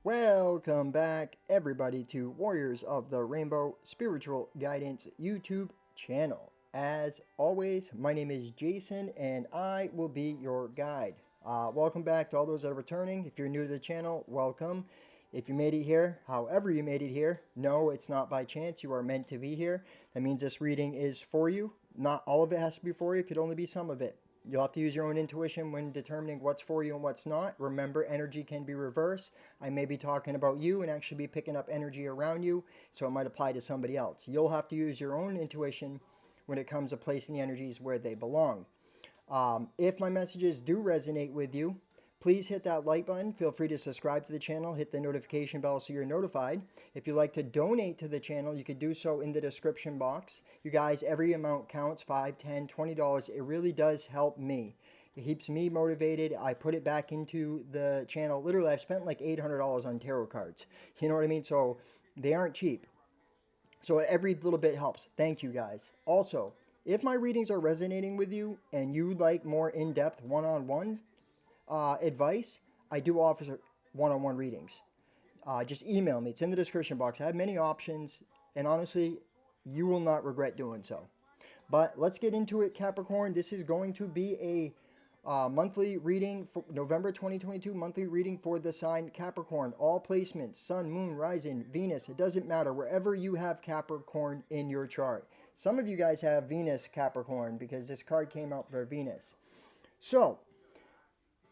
Welcome back, everybody, to Warriors of the Rainbow Spiritual Guidance YouTube channel. As always, my name is Jason and I will be your guide. Welcome back to all those that are returning. If you're new to the channel, welcome. If you made it here, however you made it here, no, it's not by chance. You are meant to be here. That means this reading is for you. Not all of it has to be for you. It could only be some of it. You'll have to use your own intuition when determining what's for you and what's not. Remember, energy can be reversed. I may be talking about you and actually be picking up energy around you, so it might apply to somebody else. You'll have to use your own intuition when it comes to placing the energies where they belong. If my messages do resonate with you, please hit that like button. Feel free to subscribe to the channel. Hit the notification bell so you're notified. If you'd like to donate to the channel, you could do so in the description box. You guys, every amount counts. $5, $10, $20. It really does help me. It keeps me motivated. I put it back into the channel. Literally, I've spent like $800 on tarot cards. You know what I mean? So they aren't cheap. So every little bit helps. Thank you guys. Also, if my readings are resonating with you and you'd like more in-depth one-on-one advice, I do offer one-on-one readings. Just email me. It's in the description box. I have many options, and honestly, you will not regret doing so. But let's get into it, Capricorn. This is going to be a monthly reading for November 2022, monthly reading for the sign Capricorn. All placements, sun, moon, rising, Venus, it doesn't matter. Wherever you have Capricorn in your chart. Some of you guys have Venus Capricorn because this card came out for Venus. So,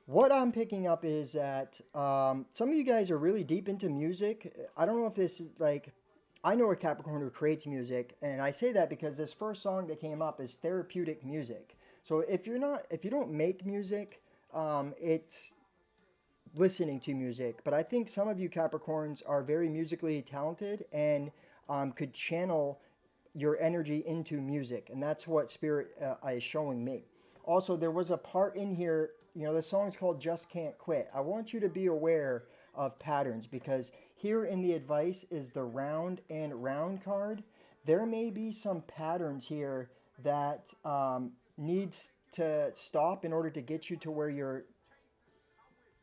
what I'm picking up is that some of you guys are really deep into music. I don't know if this is like, I know a Capricorn who creates music, and I say that because this first song that came up is therapeutic music. So if you don't make music, it's listening to music. But I think some of you Capricorns are very musically talented and could channel your energy into music, and that's what Spirit is showing me. Also, there was a part in here, the song's called Just Can't Quit. I want you to be aware of patterns because here in the advice is the round and round card. There may be some patterns here that needs to stop in order to get you to where you're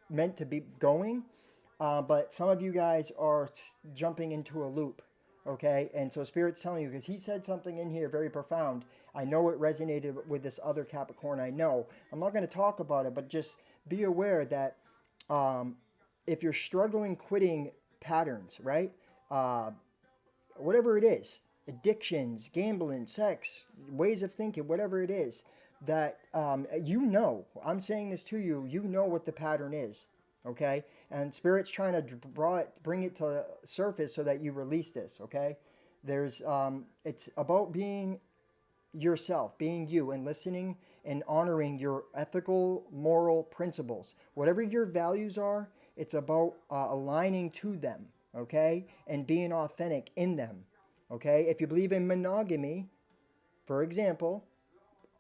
meant to be going. But some of you guys are jumping into a loop. Okay, and so Spirit's telling you, because he said something in here very profound. I know it resonated with this other Capricorn. I know. I'm not going to talk about it, but just be aware that if you're struggling quitting patterns, right? Whatever it is, addictions, gambling, sex, ways of thinking, whatever it is, that I'm saying this to you, you know what the pattern is. Okay, and Spirit's trying to bring it to the surface so that you release this. Okay, it's about being yourself, being you, and listening and honoring your ethical, moral principles. Whatever your values are, it's about aligning to them. Okay, and being authentic in them. Okay, if you believe in monogamy, for example,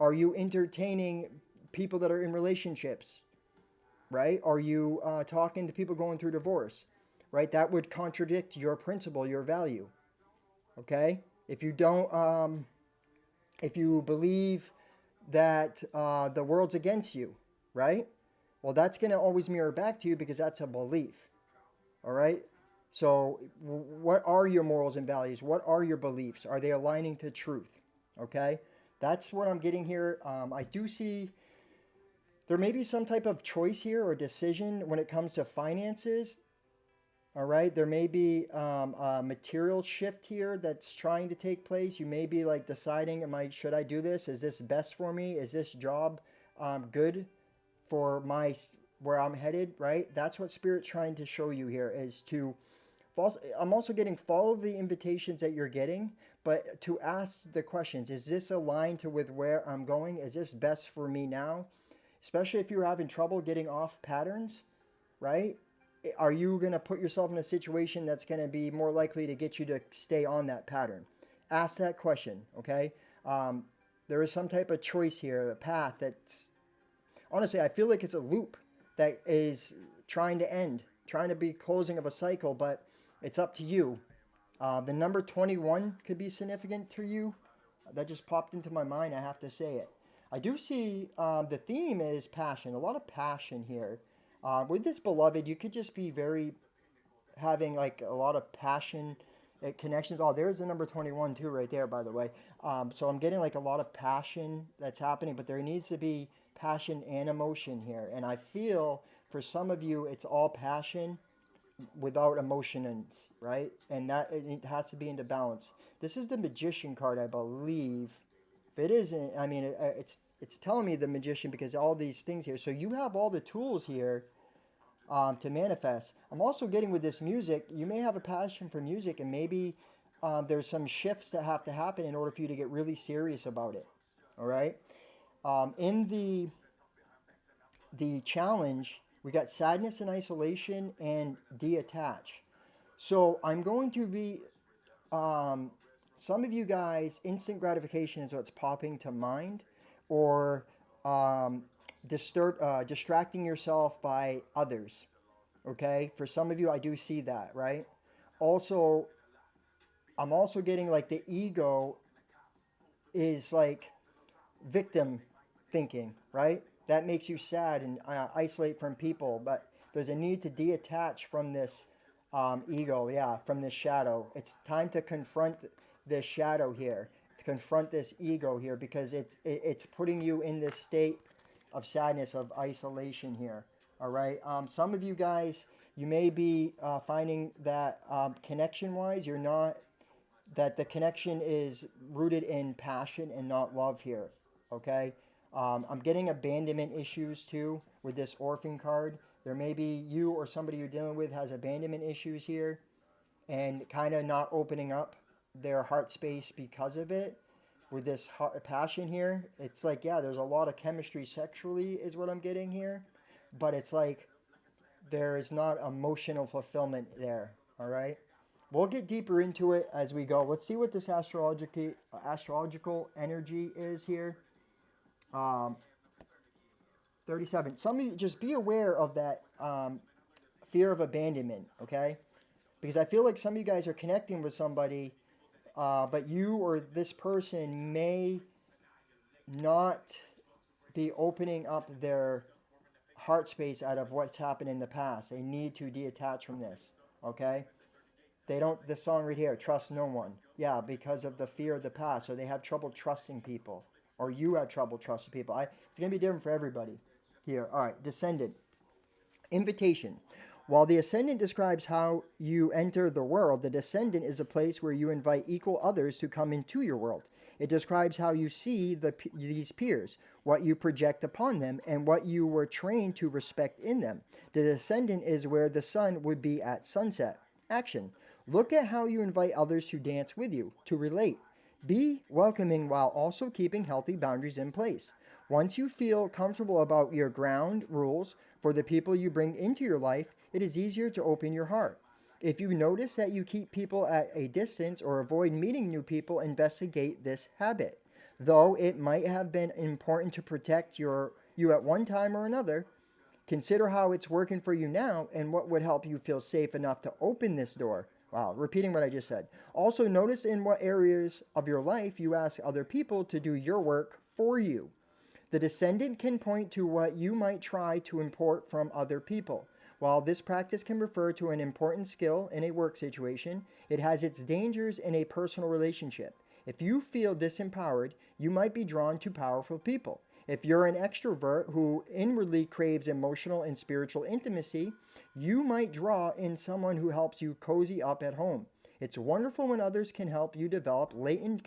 are you entertaining people that are in relationships? Right? Are you talking to people going through divorce? Right? That would contradict your principle, your value. Okay? If you don't, if you believe that the world's against you, right? Well, that's going to always mirror back to you because that's a belief. All right? So, what are your morals and values? What are your beliefs? Are they aligning to truth? Okay? That's what I'm getting here. I do see there may be some type of choice here or decision when it comes to finances. All right, there may be a material shift here that's trying to take place. You may be like deciding, should I do this? Is this best for me? Is this job good for where I'm headed? Right, that's what Spirit's trying to show you here is to. I'm also getting follow the invitations that you're getting, but to ask the questions: is this aligned to with where I'm going? Is this best for me now? Especially if you're having trouble getting off patterns, right? Are you going to put yourself in a situation that's going to be more likely to get you to stay on that pattern? Ask that question, okay? There is some type of choice here, a path that's, honestly, I feel like it's a loop that is trying to end, trying to be closing of a cycle, but it's up to you. The number 21 could be significant to you. That just popped into my mind, I have to say it. I do see the theme is passion, a lot of passion here. With this beloved, you could just be very having like a lot of passion connections. Oh, there's the number 21 too, right there, by the way. So I'm getting like a lot of passion that's happening, but there needs to be passion and emotion here. And I feel for some of you, it's all passion without emotions, right? And that it has to be into balance. This is the Magician card, I believe. If it isn't, I mean, it's telling me the Magician because all these things here. So you have all the tools here to manifest. I'm also getting with this music, you may have a passion for music, and maybe there's some shifts that have to happen in order for you to get really serious about it. All right. In the challenge, we got sadness and isolation and detach. So I'm going to be um, some of you guys, instant gratification is what's popping to mind, or um, distracting yourself by others. Okay, for some of you, I do see that, right? Also, I'm also getting like the ego is like victim thinking, right? That makes you sad and isolate from people, but there's a need to detach from this ego, yeah, from this shadow. It's time to confront this shadow here, to confront this ego here, because it's putting you in this state of sadness, of isolation here. All right. Some of you guys, you may be finding that connection wise, you're not, that the connection is rooted in passion and not love here. Okay. I'm getting abandonment issues too with this orphan card. There may be you or somebody you're dealing with has abandonment issues here and kind of not opening up their heart space because of it. With this passion here, it's like, yeah, there's a lot of chemistry sexually, is what I'm getting here, but it's like there is not emotional fulfillment there. All right. We'll get deeper into it as we go. Let's see what this astrological energy is here. Um, 37. Some of you just be aware of that fear of abandonment, okay? Because I feel like some of you guys are connecting with somebody, but you or this person may not be opening up their heart space out of what's happened in the past. They need to detach from this, okay? They don't, the song right here, trust no one. Yeah, because of the fear of the past. So they have trouble trusting people. Or you have trouble trusting people. It's going to be different for everybody here. All right, descendant. Invitation. While the ascendant describes how you enter the world, the descendant is a place where you invite equal others to come into your world. It describes how you see these peers, what you project upon them, and what you were trained to respect in them. The descendant is where the sun would be at sunset. Action. Look at how you invite others to dance with you, to relate. Be welcoming while also keeping healthy boundaries in place. Once you feel comfortable about your ground rules for the people you bring into your life, it is easier to open your heart. If you notice that you keep people at a distance or avoid meeting new people, investigate this habit. Though it might have been important to protect you at one time or another, consider how it's working for you now and what would help you feel safe enough to open this door. Wow, repeating what I just said. Also, notice in what areas of your life you ask other people to do your work for you. The descendant can point to what you might try to import from other people. While this practice can refer to an important skill in a work situation, it has its dangers in a personal relationship. If you feel disempowered, you might be drawn to powerful people. If you're an extrovert who inwardly craves emotional and spiritual intimacy, you might draw in someone who helps you cozy up at home. It's wonderful when others can help you develop latent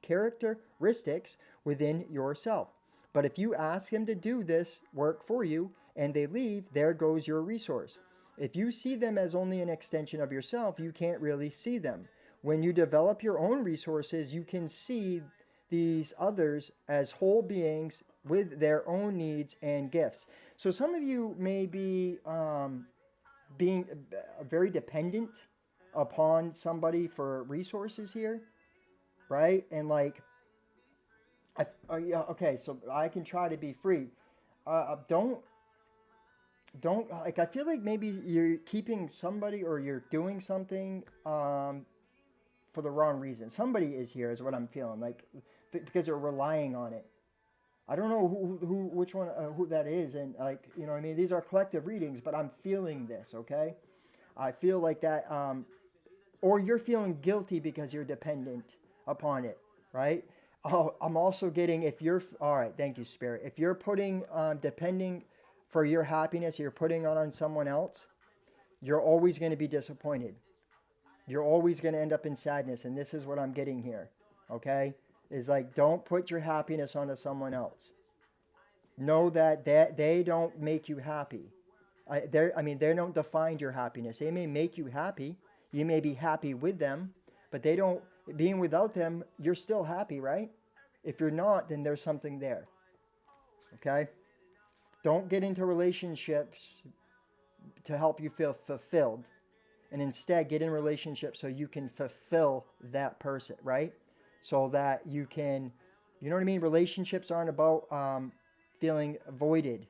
characteristics within yourself. But if you ask them to do this work for you and they leave, there goes your resource. If you see them as only an extension of yourself, you can't really see them. When you develop your own resources, you can see these others as whole beings with their own needs and gifts. So some of you may be being very dependent upon somebody for resources here, right? And like, yeah, okay, so I can try to be free. Don't like. I feel like maybe you're keeping somebody or you're doing something for the wrong reason. Somebody is here, is what I'm feeling like, because they're relying on it. I don't know which one, who that is, and like, you know, what I mean, these are collective readings, but I'm feeling this. Okay, I feel like that, or you're feeling guilty because you're dependent upon it, right? Oh, I'm also getting, if you're, all right, thank you, Spirit. If you're putting, depending for your happiness, you're putting on someone else, you're always going to be disappointed. You're always going to end up in sadness. And this is what I'm getting here, okay? Is like, don't put your happiness onto someone else. Know that they don't make you happy. I mean, they don't define your happiness. They may make you happy. You may be happy with them, but they don't, being without them, you're still happy, right? If you're not, then there's something there, okay? Don't get into relationships to help you feel fulfilled, and instead get in relationships so you can fulfill that person, right? So that you can, you know what I mean? Relationships aren't about feeling voided.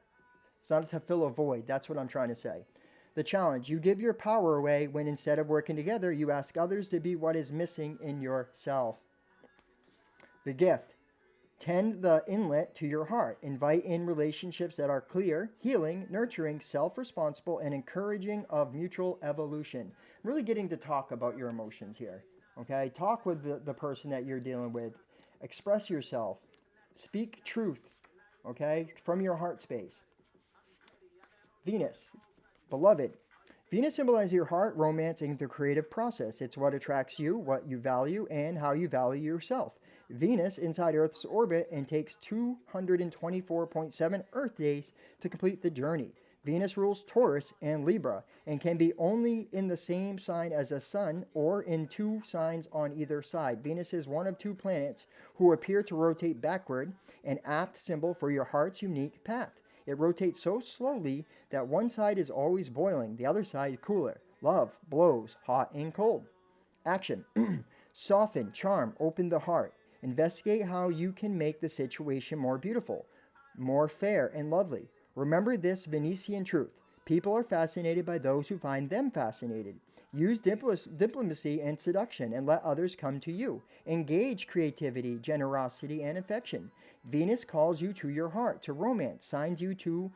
It's not to fill a void. That's what I'm trying to say. The challenge: you give your power away when instead of working together, you ask others to be what is missing in yourself. The gift: tend the inlet to your heart. Invite in relationships that are clear, healing, nurturing, self responsible, and encouraging of mutual evolution. Really getting to talk about your emotions here. Okay? Talk with the person that you're dealing with. Express yourself. Speak truth. Okay? From your heart space. Venus, beloved. Venus symbolizes your heart, romance, and the creative process. It's what attracts you, what you value, and how you value yourself. Venus inside Earth's orbit and takes 224.7 Earth days to complete the journey. Venus rules Taurus and Libra and can be only in the same sign as the Sun or in two signs on either side. Venus is one of two planets who appear to rotate backward, an apt symbol for your heart's unique path. It rotates so slowly that one side is always boiling, the other side cooler. Love blows hot and cold. Action. Soften, charm, open the heart. Investigate how you can make the situation more beautiful, more fair and lovely. Remember this Venetian truth: people are fascinated by those who find them fascinated. Use diplomacy and seduction and let others come to you. Engage creativity, generosity, and affection. Venus calls you to your heart, to romance, signs you to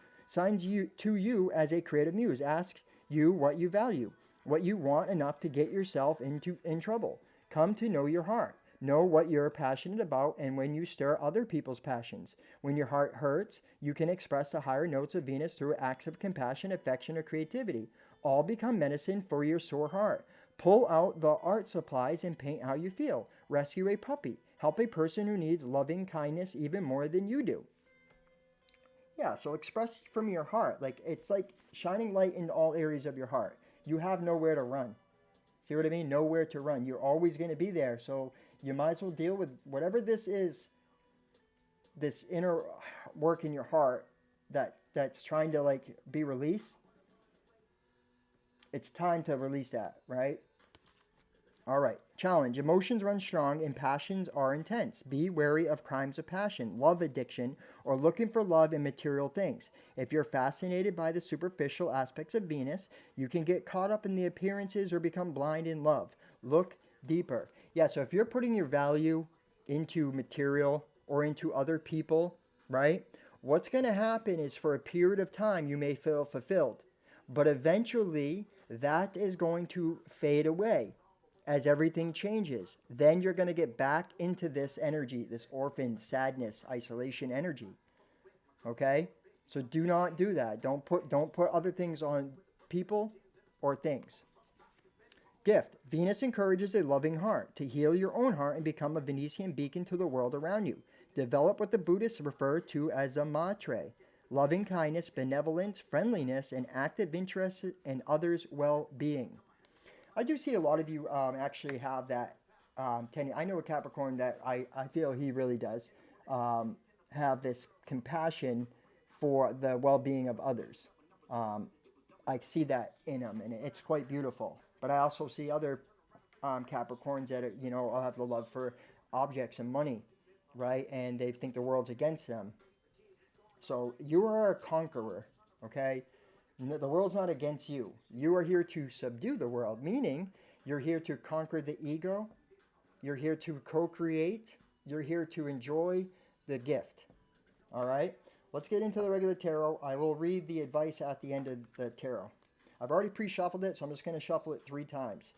you as a creative muse, asks you what you value, what you want enough to get yourself in trouble. Come to know your heart. Know what you're passionate about, and when you stir other people's passions. When your heart hurts, you can express the higher notes of Venus through acts of compassion, affection, or creativity. All become medicine for your sore heart. Pull out the art supplies and paint how you feel. Rescue a puppy. Help a person who needs loving kindness even more than you do. Yeah, so express from your heart. Like, it's like shining light in all areas of your heart. You have nowhere to run. See what I mean? Nowhere to run. You're always going to be there. So you might as well deal with whatever this is, this inner work in your heart that's trying to like be released. It's time to release that, right? All right. Challenge. Emotions run strong and passions are intense. Be wary of crimes of passion, love addiction, or looking for love in material things. If you're fascinated by the superficial aspects of Venus, you can get caught up in the appearances or become blind in love. Look deeper. Yeah, so if you're putting your value into material or into other people, right? What's going to happen is for a period of time you may feel fulfilled, but eventually that is going to fade away as everything changes. Then you're going to get back into this energy, this orphan sadness, isolation energy. Okay? So do not do that. Don't put other things on people or things. Gift. Venus encourages a loving heart to heal your own heart and become a Venetian beacon to the world around you. Develop what the Buddhists refer to as a maitre: loving kindness, benevolence, friendliness, and active interest in others' well-being. I do see a lot of you actually have that tendency. I know a Capricorn that I feel he really does have this compassion for the well-being of others. Um, I see that in him, and it's quite beautiful. But I also see other Capricorns that are, have the love for objects and money, right? And they think the world's against them. So you are a conqueror, okay? The world's not against you. You are here to subdue the world, meaning you're here to conquer the ego. You're here to co-create. You're here to enjoy the gift. All right? Let's get into the regular tarot. I will read the advice at the end of the tarot. I've already pre-shuffled it, so I'm just going to shuffle it 3 times.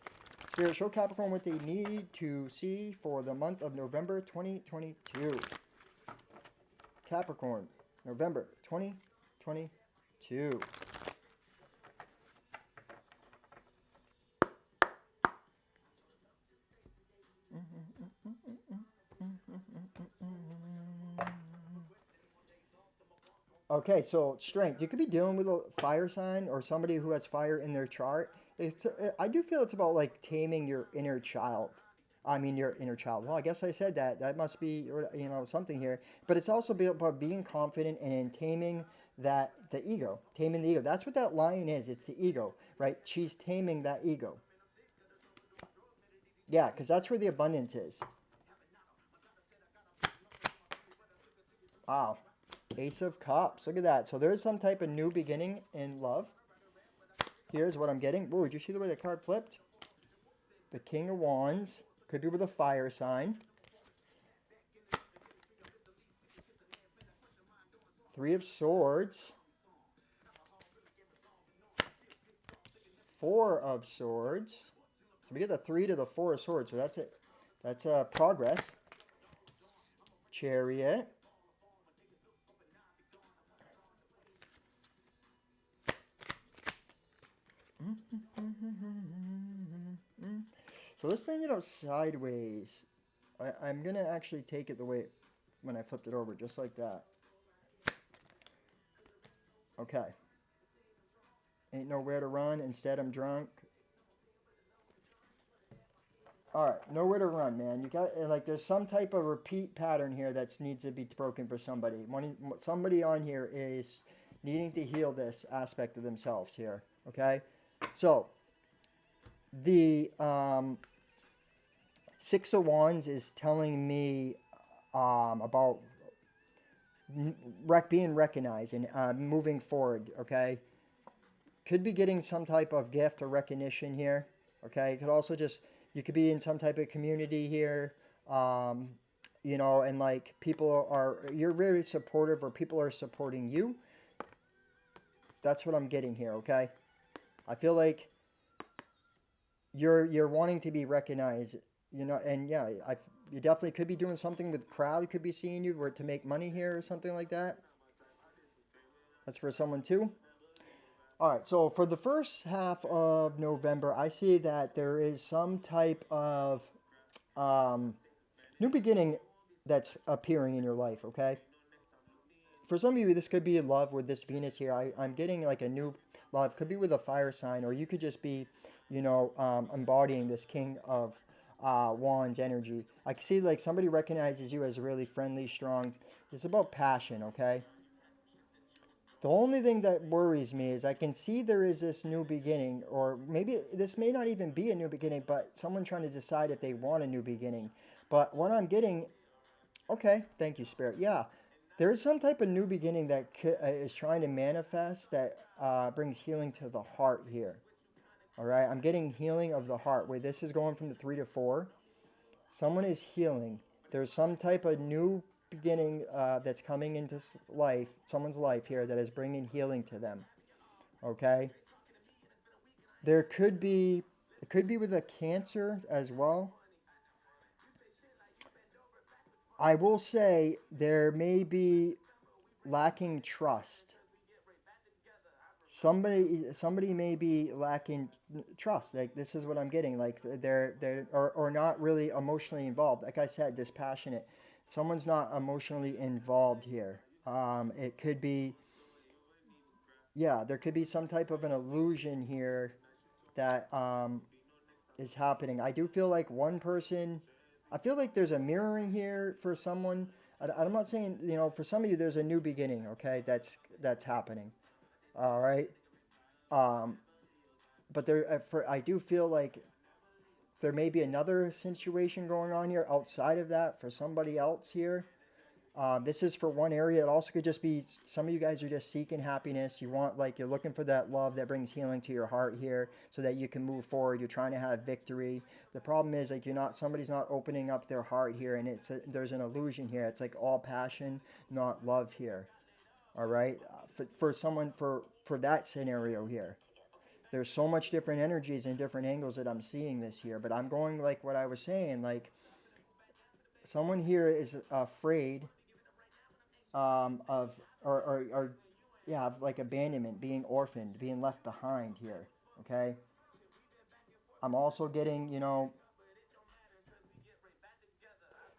Spirit, show Capricorn what they need to see for the month of November 2022. Capricorn, November 2022. Okay, so strength. You could be dealing with a fire sign or somebody who has fire in their chart. I do feel it's about like taming your inner child. I mean, your inner child. Well, I guess I said that. That must be, something here. But it's also about being confident and in taming the ego, taming the ego. That's what that lion is. It's the ego, right? She's taming that ego. Yeah, because that's where the abundance is. Wow. Ace of Cups. Look at that. So there's some type of new beginning in love. Here's what I'm getting. Whoa, did you see the way the card flipped? The King of Wands. Could be with a fire sign. Three of Swords. Four of Swords. So we get the 3 to the 4 of Swords. So that's it. That's progress. Chariot. So let's send it out sideways. I'm going to actually take it the way when I flipped it over, just like that. Okay. Ain't nowhere to run. Instead, I'm drunk. All right, nowhere to run, man. You got like there's some type of repeat pattern here that needs to be broken for somebody. Somebody on here is needing to heal this aspect of themselves here. Okay, so the Six of Wands is telling me about being recognized and moving forward. Okay, could be getting some type of gift or recognition here. Okay, it could also just you could be in some type of community here, and like people are you're very supportive or people are supporting you. That's what I'm getting here. Okay, I feel like you're wanting to be recognized. And yeah, you definitely could be doing something with crowd. Could be seeing you or to make money here or something like that. That's for someone too. All right, so for the first half of November, I see that there is some type of um, new beginning that's appearing in your life, okay? For some of you, this could be love with this Venus here. I'm getting like a new love. Could be with a fire sign, or you could just be, embodying this King of Wands energy. I can see like somebody recognizes you as really friendly, strong. It's about passion, okay? The only thing that worries me is I can see there is this new beginning, or maybe this may not even be a new beginning, but someone trying to decide if they want a new beginning. But what I'm getting, okay, thank you, Spirit. Yeah, there is some type of new beginning that is trying to manifest that brings healing to the heart here. All right, I'm getting healing of the heart. Wait, this is going from the 3 to 4. Someone is healing. There's some type of new beginning that's coming into life, someone's life here that is bringing healing to them. Okay. There could be, it could be with a cancer as well. I will say there may be lacking trust. Somebody may be lacking trust. Like this is what I'm getting. Like they're or not really emotionally involved. Like I said, dispassionate. Someone's not emotionally involved here. It could be, yeah, there could be some type of an illusion here that is happening. I do feel like one person, I feel like there's a mirroring here for someone. I'm not saying, for some of you, there's a new beginning, okay, that's happening. All right. Um, but I do feel like there may be another situation going on here outside of that for somebody else here. This is for one area. It also could just be some of you guys are just seeking happiness. You're looking for that love that brings healing to your heart here so that you can move forward. You're trying to have victory. The problem is like somebody's not opening up their heart here, and there's an illusion here. It's like all passion, not love here. All right. For someone for that scenario here. There's so much different energies and different angles that I'm seeing this here. But I'm going like what I was saying, like someone here is afraid of or yeah, of like abandonment, being orphaned, being left behind here. Okay. I'm also getting,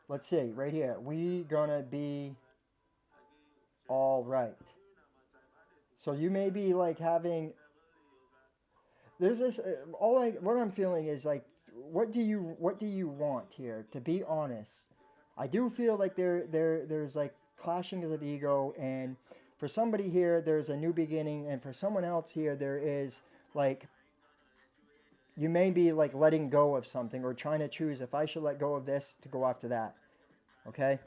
let's see, right here. We gonna be all right. So you may be like having there's this all I what I'm feeling is like what do you want here? To be honest, I do feel like there's like clashing of ego, and for somebody here there's a new beginning, and for someone else here there is like you may be like letting go of something or trying to choose if I should let go of this to go after that. Okay.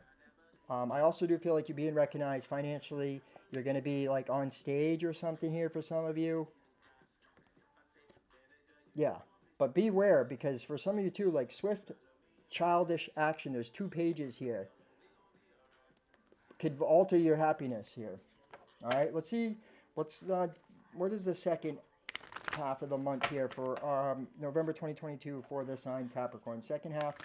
I also do feel like you're being recognized financially. You're going to be like on stage or something here for some of you. Yeah. But beware because for some of you too, like swift, childish action, there's 2 pages here, could alter your happiness here. All right. Let's see. What is the second half of the month here for November 2022 for the sign Capricorn? Second half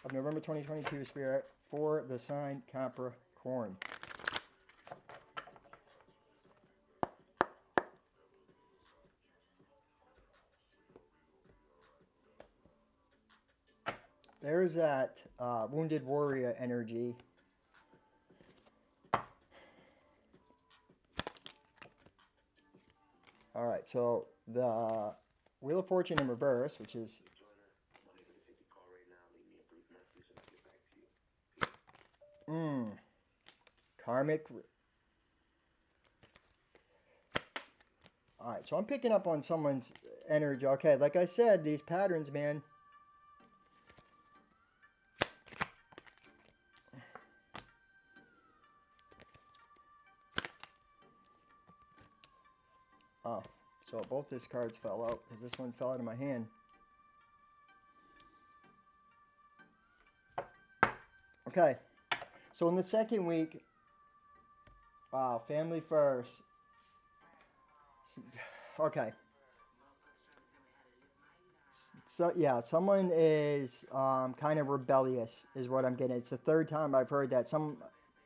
of November 2022, Spirit, for the sign Capricorn. There's that wounded warrior energy. All right, so the Wheel of Fortune in reverse, which is mm, karmic. All right, so I'm picking up on someone's energy. Okay, like I said, these patterns, man. Oh, so both these cards fell out because this one fell out of my hand. Okay, so in the second week, wow, family first. Okay. So yeah, someone is kind of rebellious, is what I'm getting. It's the third time I've heard that. Some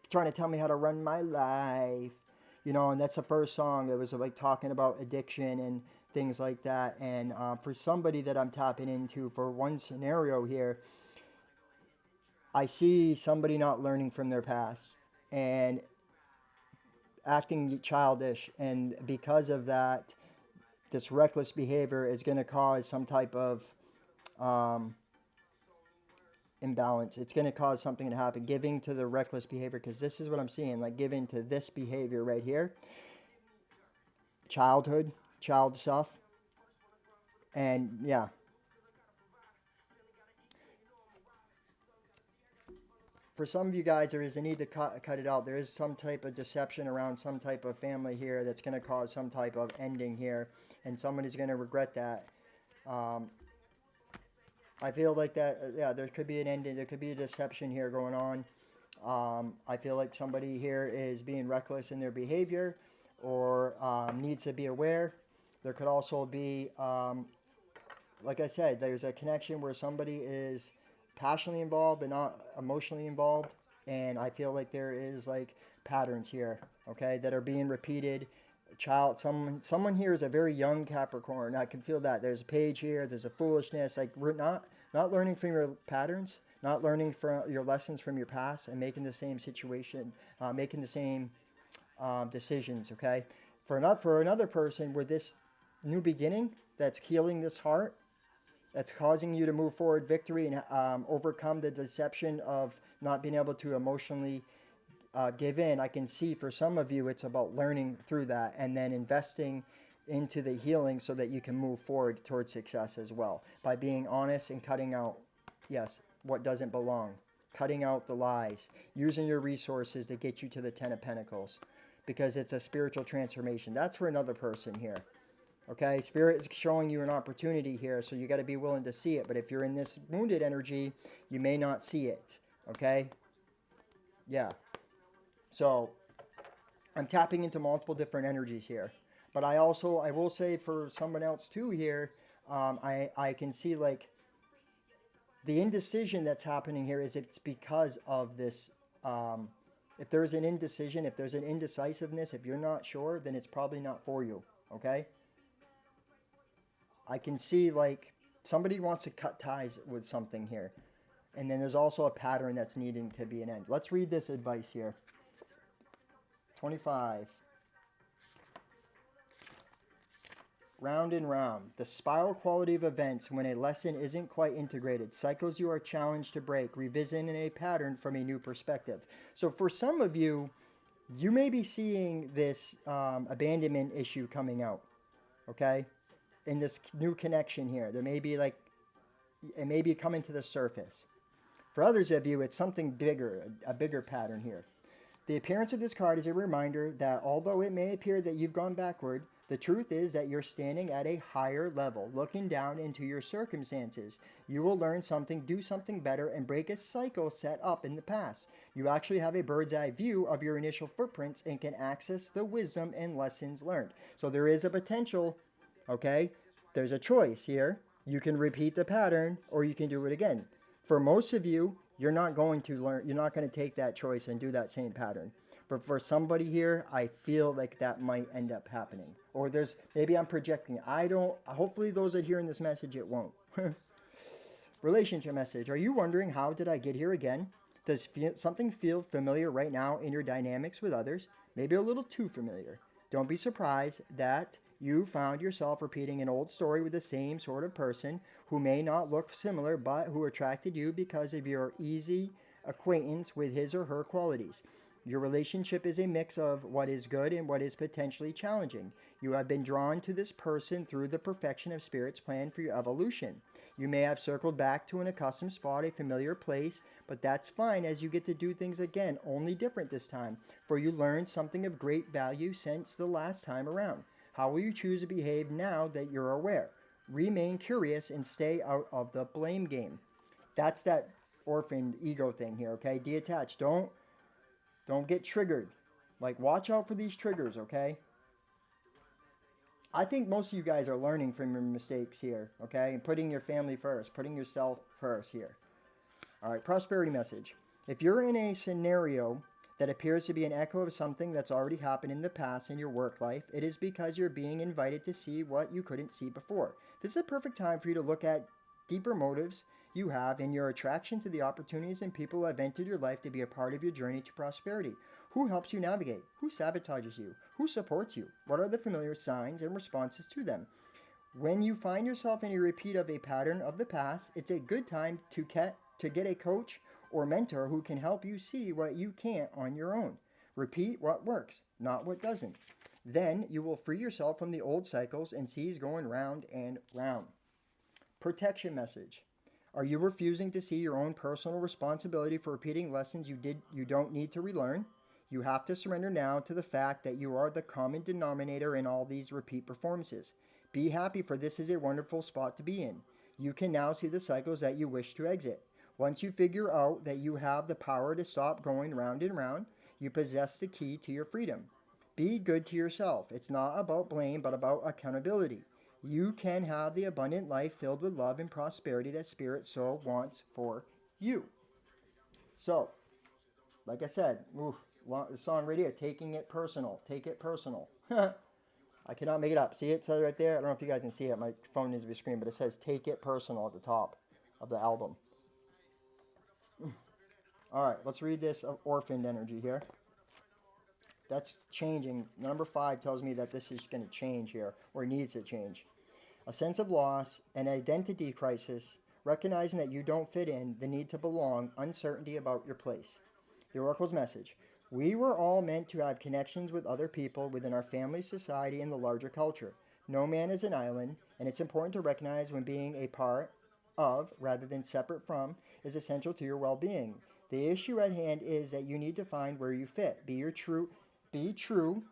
trying to tell me how to run my life, and that's the first song. It was like talking about addiction and things like that. And for somebody that I'm tapping into, for one scenario here, I see somebody not learning from their past and acting childish, and because of that, this reckless behavior is going to cause some type of um, imbalance. It's going to cause something to happen. Giving to the reckless behavior, because this is what I'm seeing, like giving to this behavior right here. Childhood, child stuff. And yeah, for some of you guys, there is a need to cut it out. There is some type of deception around some type of family here that's going to cause some type of ending here. And someone is going to regret that. Um, I feel like that, yeah, there could be an ending. There could be a deception here going on. I feel like somebody here is being reckless in their behavior or needs to be aware. There could also be, like I said, there's a connection where somebody is passionately involved but not emotionally involved. And I feel like there is like patterns here, okay, that are being repeated. Someone here is a very young Capricorn. I can feel that. There's a page here. There's a foolishness. Like we're not learning from your patterns, not learning from your lessons from your past, and making the same situation, making the same decisions. Okay, for another person with this new beginning that's healing this heart, that's causing you to move forward, victory, and overcome the deception of not being able to emotionally give in. I can see for some of you it's about learning through that and then investing into the healing so that you can move forward towards success as well by being honest and cutting out, yes, what doesn't belong, cutting out the lies, using your resources to get you to the Ten of Pentacles, because it's a spiritual transformation. That's for another person here. Okay, Spirit is showing you an opportunity here, so you got to be willing to see it. But if you're in this wounded energy, you may not see it. Okay, yeah. So I'm tapping into multiple different energies here. But I will say for someone else too here, I can see like the indecision that's happening here is it's because of this. Um, if there's an indecision, if there's an indecisiveness, if you're not sure, then it's probably not for you. Okay. I can see like somebody wants to cut ties with something here. And then there's also a pattern that's needing to be an end. Let's read this advice here. 25. Round and round. The spiral quality of events when a lesson isn't quite integrated. Cycles you are challenged to break. Revisiting a pattern from a new perspective. So for some of you, you may be seeing this abandonment issue coming out. Okay? In this new connection here. There may be like, it may be coming to the surface. For others of you, it's something bigger, a bigger pattern here. The appearance of this card is a reminder that although it may appear that you've gone backward, the truth is that you're standing at a higher level, looking down into your circumstances. You will learn something, do something better, and break a cycle set up in the past. You actually have a bird's eye view of your initial footprints and can access the wisdom and lessons learned. So there is a potential, okay? There's a choice here. You can repeat the pattern or you can do it again. For most of you, you're not going to take that choice and do that same pattern. But for somebody here, I feel like that might end up happening. Or maybe I'm projecting. Hopefully those that hear in this message, it won't. Relationship message. Are you wondering how did I get here again? Does something feel familiar right now in your dynamics with others? Maybe a little too familiar. Don't be surprised that you found yourself repeating an old story with the same sort of person who may not look similar but who attracted you because of your easy acquaintance with his or her qualities. Your relationship is a mix of what is good and what is potentially challenging. You have been drawn to this person through the perfection of Spirit's plan for your evolution. You may have circled back to an accustomed spot, a familiar place, but that's fine as you get to do things again, only different this time, for you learned something of great value since the last time around. How will you choose to behave now that you're aware? Remain curious and stay out of the blame game. That's that orphaned ego thing here, okay? Detach. Don't get triggered. Like, watch out for these triggers, okay? I think most of you guys are learning from your mistakes here, okay? And putting your family first, putting yourself first here. All right, prosperity message. If you're in a scenario that appears to be an echo of something that's already happened in the past in your work life, it is because you're being invited to see what you couldn't see before. This is a perfect time for you to look at deeper motives you have in your attraction to the opportunities and people who have entered your life to be a part of your journey to prosperity. Who helps you navigate? Who sabotages you? Who supports you? What are the familiar signs and responses to them? When you find yourself in a repeat of a pattern of the past, it's a good time to get a coach or mentor who can help you see what you can't on your own. Repeat what works, not what doesn't. Then you will free yourself from the old cycles and seas going round and round. Protection message. Are you refusing to see your own personal responsibility for repeating lessons you don't need to relearn? You have to surrender now to the fact that you are the common denominator in all these repeat performances. Be happy, for this is a wonderful spot to be in. You can now see the cycles that you wish to exit. Once you figure out that you have the power to stop going round and round, you possess the key to your freedom. Be good to yourself. It's not about blame, but about accountability. You can have the abundant life filled with love and prosperity that Spirit so wants for you. So, like I said, the song right here, Taking It Personal. Take it personal. I cannot make it up. See it says right there? I don't know if you guys can see it. My phone needs to be screen, but it says Take It Personal at the top of the album. All right, let's read this orphaned energy here. That's changing. Number 5 tells me that this is going to change here, or needs to change. A sense of loss, an identity crisis, recognizing that you don't fit in, the need to belong, uncertainty about your place. The Oracle's message. We were all meant to have connections with other people within our family, society, and the larger culture. No man is an island, and it's important to recognize when being a part of, rather than separate from, is essential to your well-being. The issue at hand is that you need to find where you fit. Be true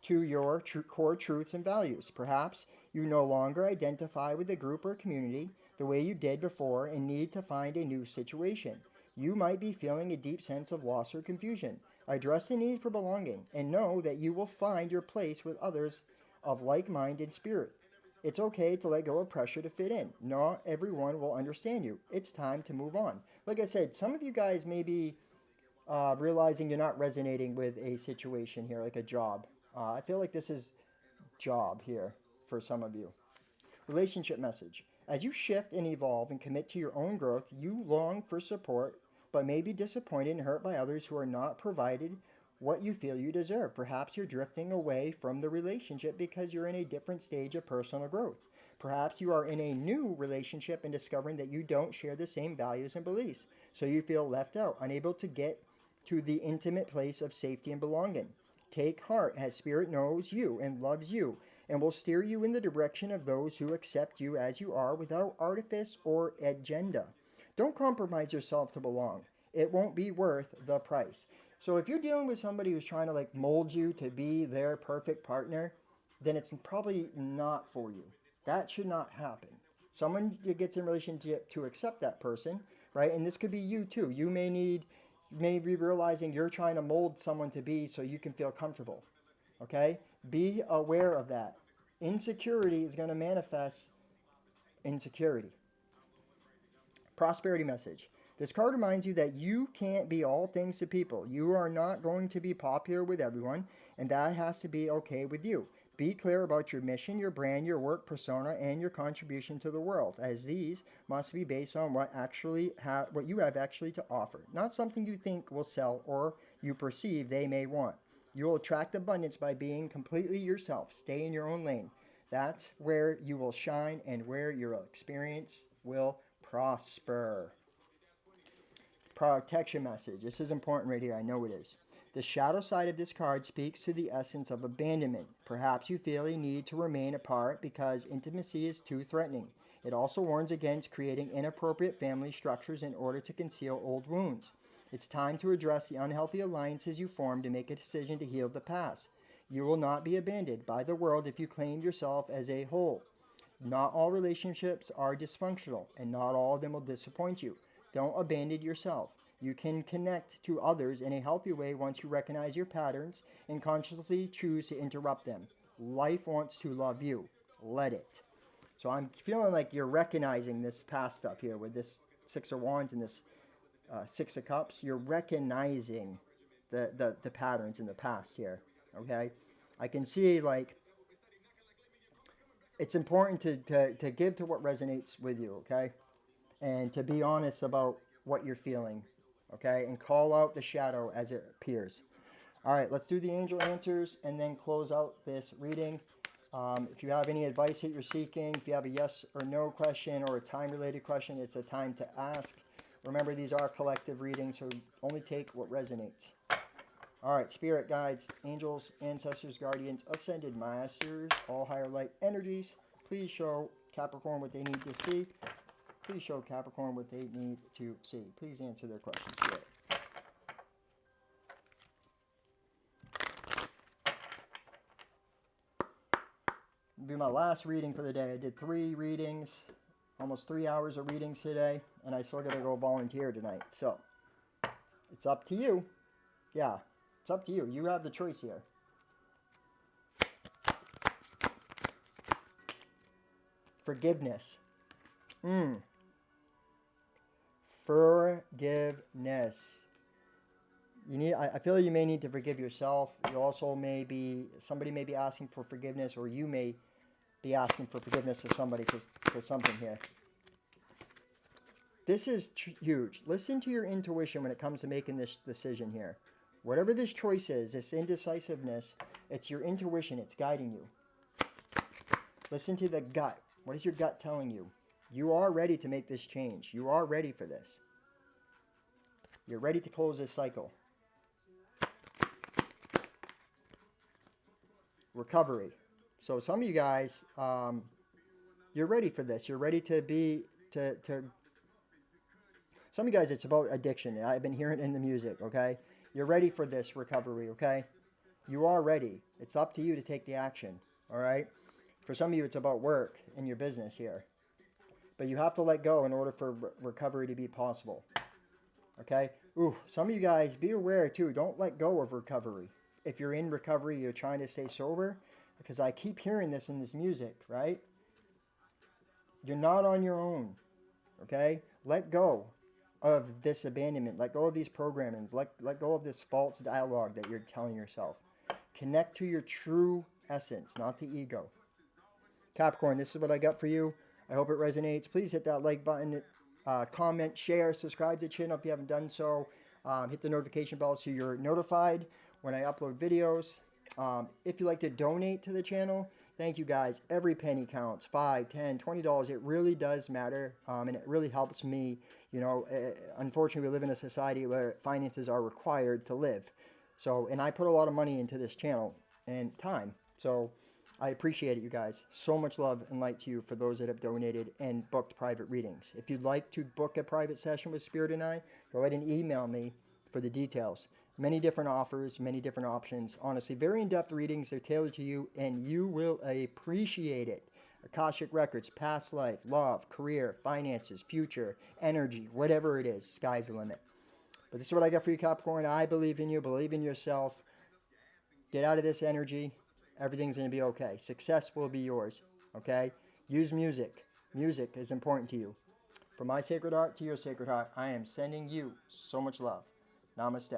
to your core truths and values. Perhaps you no longer identify with a group or community the way you did before and need to find a new situation. You might be feeling a deep sense of loss or confusion. Address the need for belonging and know that you will find your place with others of like mind and spirit. It's okay to let go of pressure to fit in. Not everyone will understand you. It's time to move on. Like I said, some of you guys may be realizing you're not resonating with a situation here, like a job. I feel like this is job here for some of you. Relationship message. As you shift and evolve and commit to your own growth, you long for support, but may be disappointed and hurt by others who are not provided what you feel you deserve. Perhaps you're drifting away from the relationship because you're in a different stage of personal growth. Perhaps you are in a new relationship and discovering that you don't share the same values and beliefs, so you feel left out, unable to get to the intimate place of safety and belonging. Take heart, as Spirit knows you and loves you, and will steer you in the direction of those who accept you as you are without artifice or agenda. Don't compromise yourself to belong. It won't be worth the price. So if you're dealing with somebody who's trying to like mold you to be their perfect partner, then it's probably not for you. That should not happen. Someone gets in relationship to accept that person, right? And this could be you too. You may be realizing you're trying to mold someone to be so you can feel comfortable. Okay? Be aware of that. Insecurity is going to manifest insecurity. Prosperity message. This card reminds you that you can't be all things to people. You are not going to be popular with everyone, and that has to be okay with you. Be clear about your mission, your brand, your work persona, and your contribution to the world, as these must be based on what you have actually to offer, not something you think will sell or you perceive they may want. You will attract abundance by being completely yourself. Stay in your own lane. That's where you will shine and where your experience will prosper. Protection message. This is important right here. I know it is. The shadow side of this card speaks to the essence of abandonment. Perhaps you feel a need to remain apart because intimacy is too threatening. It also warns against creating inappropriate family structures in order to conceal old wounds. It's time to address the unhealthy alliances you formed and make a decision to heal the past. You will not be abandoned by the world if you claim yourself as a whole. Not all relationships are dysfunctional, and not all of them will disappoint you. Don't abandon yourself. You can connect to others in a healthy way once you recognize your patterns and consciously choose to interrupt them. Life wants to love you. Let it. So I'm feeling like you're recognizing this past stuff here with this Six of Wands and this Six of Cups. You're recognizing the patterns in the past here. Okay? I can see like it's important to give to what resonates with you, okay? And to be honest about what you're feeling, okay? And call out the shadow as it appears. All right, let's do the angel answers and then close out this reading. If you have any advice that you're seeking, if you have a yes or no question or a time-related question, it's a time to ask. Remember, these are collective readings, so only take what resonates. All right, spirit guides, angels, ancestors, guardians, ascended masters, all higher light energies, please show Capricorn what they need to see. Please show Capricorn what they need to see. Please answer their questions, spirit. It'll be my last reading for the day. I did 3 readings, almost 3 hours of readings today, and I still got to go volunteer tonight. So, it's up to you. Yeah. It's up to you. You have the choice here. Forgiveness. Forgiveness. I feel you may need to forgive yourself. You also somebody may be asking for forgiveness, or you may be asking for forgiveness of somebody for something here. This is huge. Listen to your intuition when it comes to making this decision here. Whatever this choice is, this indecisiveness, it's your intuition. It's guiding you. Listen to the gut. What is your gut telling you? You are ready to make this change. You are ready for this. You're ready to close this cycle. Recovery. So some of you guys, you're ready for this. You're ready to be, some of you guys, it's about addiction. I've been hearing it in the music, okay? You're ready for this recovery, okay? You are ready. It's up to you to take the action, all right? For some of you, it's about work and your business here. But you have to let go in order for recovery to be possible, Okay? Ooh, some of you guys be aware too. Don't let go of recovery. If you're in recovery, you're trying to stay sober, because I keep hearing this in this music, right? You're not on your own. Okay? Let go of this abandonment. Let go of these programmings. Let go of this false dialogue that you're telling yourself. Connect to your true essence, not the ego. Capricorn, this is what I got for you. I hope it resonates. Please hit that like button, comment, share, subscribe to the channel if you haven't done so. Hit the notification bell so you're notified when I upload videos. If you like to donate to the channel, thank you guys. Every penny counts. $5, $10, $20. It really does matter, and it really helps me. You know, unfortunately, we live in a society where finances are required to live. So, and I put a lot of money into this channel and time. So, I appreciate it, you guys. So much love and light to you for those that have donated and booked private readings. If you'd like to book a private session with Spirit and I, go ahead and email me for the details. Many different offers, many different options. Honestly, very in-depth readings. They're tailored to you, and you will appreciate it. Akashic Records, past life, love, career, finances, future, energy, whatever it is, sky's the limit. But this is what I got for you, Capricorn. I believe in you. Believe in yourself. Get out of this energy. Everything's going to be okay. Success will be yours. Okay? Use music. Music is important to you. From my sacred heart to your sacred heart, I am sending you so much love. Namaste.